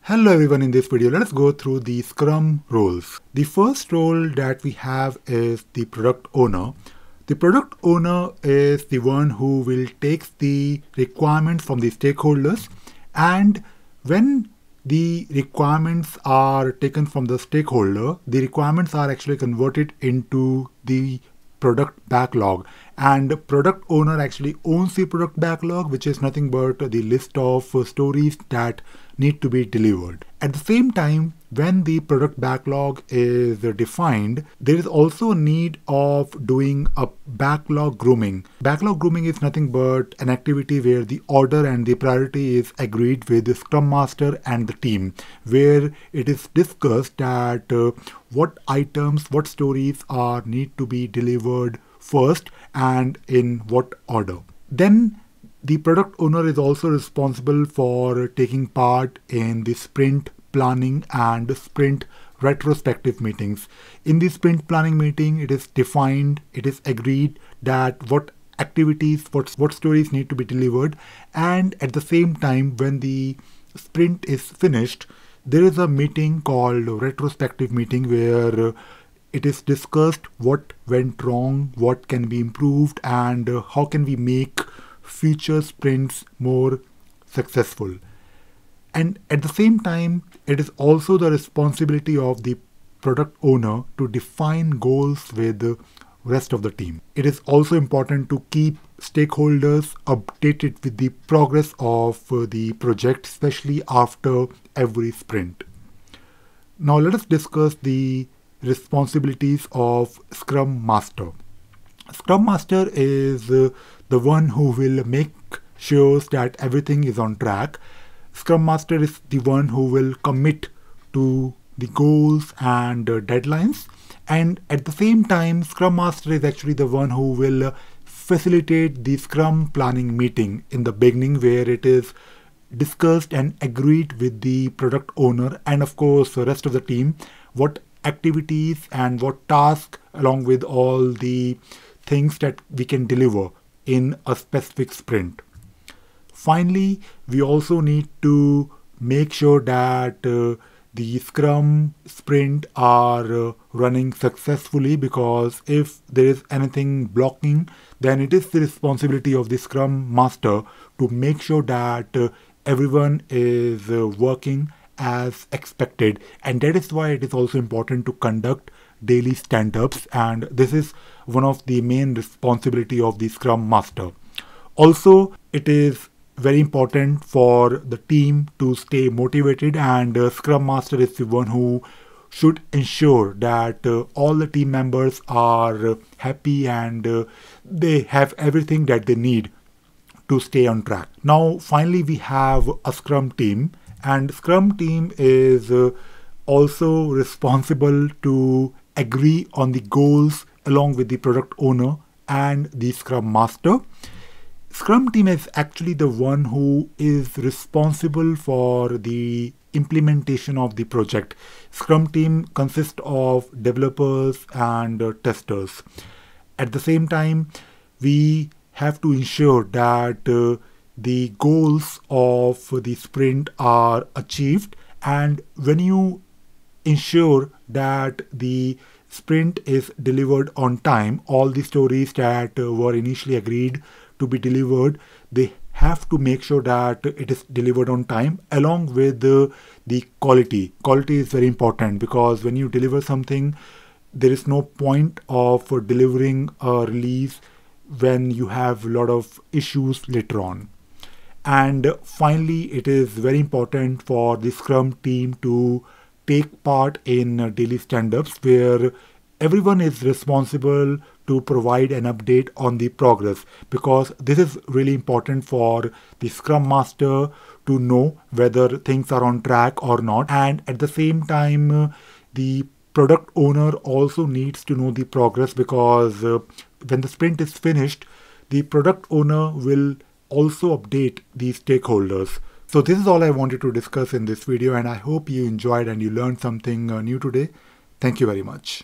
Hello everyone, in this video let us go through the Scrum roles. The first role that we have is the product owner. The product owner is the one who will take the requirements from the stakeholders, and when the requirements are taken from the stakeholder, the requirements are actually converted into the product backlog, and product owner actually owns the product backlog, which is nothing but the list of stories that need to be delivered. At the same time, when the product backlog is defined, there is also a need of doing a backlog grooming. Backlog grooming is nothing but an activity where the order and the priority is agreed with the Scrum Master and the team, where it is discussed that what items, what stories need to be delivered first and in what order. Then the product owner is also responsible for taking part in the sprint planning and sprint retrospective meetings. In the sprint planning meeting, it is defined, it is agreed that what activities, what stories need to be delivered, and at the same time, when the sprint is finished, there is a meeting called retrospective meeting where it is discussed what went wrong, what can be improved, and how can we make future sprints more successful. And at the same time, it is also the responsibility of the product owner to define goals with the rest of the team. It is also important to keep stakeholders updated with the progress of the project, especially after every sprint. Now let us discuss the responsibilities of Scrum Master. Scrum Master is the one who will make sure that everything is on track. Scrum Master is the one who will commit to the goals and deadlines, and at the same time, Scrum Master is actually the one who will facilitate the Scrum planning meeting in the beginning, where it is discussed and agreed with the product owner and of course the rest of the team what activities and what tasks, along with all the things that we can deliver in a specific sprint. Finally, we also need to make sure that the Scrum sprint are running successfully, because if there is anything blocking, then it is the responsibility of the Scrum Master to make sure that everyone is working as expected. And that is why it is also important to conduct daily stand-ups, and this is one of the main responsibility of the Scrum Master. Also, it is very important for the team to stay motivated, and Scrum Master is the one who should ensure that all the team members are happy and they have everything that they need to stay on track. Now finally, we have a Scrum Team, and Scrum Team is also responsible to agree on the goals along with the product owner and the Scrum Master. Scrum Team is actually the one who is responsible for the implementation of the project. Scrum Team consists of developers and testers. At the same time, we have to ensure that the goals of the sprint are achieved, and when you ensure that the sprint is delivered on time, all the stories that were initially agreed to be delivered, they have to make sure that it is delivered on time, along with the quality. Quality is very important, because when you deliver something, there is no point of delivering a release when you have a lot of issues later on. And finally, it is very important for the Scrum Team to take part in daily stand-ups, where everyone is responsible to provide an update on the progress, because this is really important for the Scrum Master to know whether things are on track or not. And at the same time, the product owner also needs to know the progress, because when the sprint is finished, the product owner will also update the stakeholders. So this is all I wanted to discuss in this video, and I hope you enjoyed and you learned something new today. Thank you very much.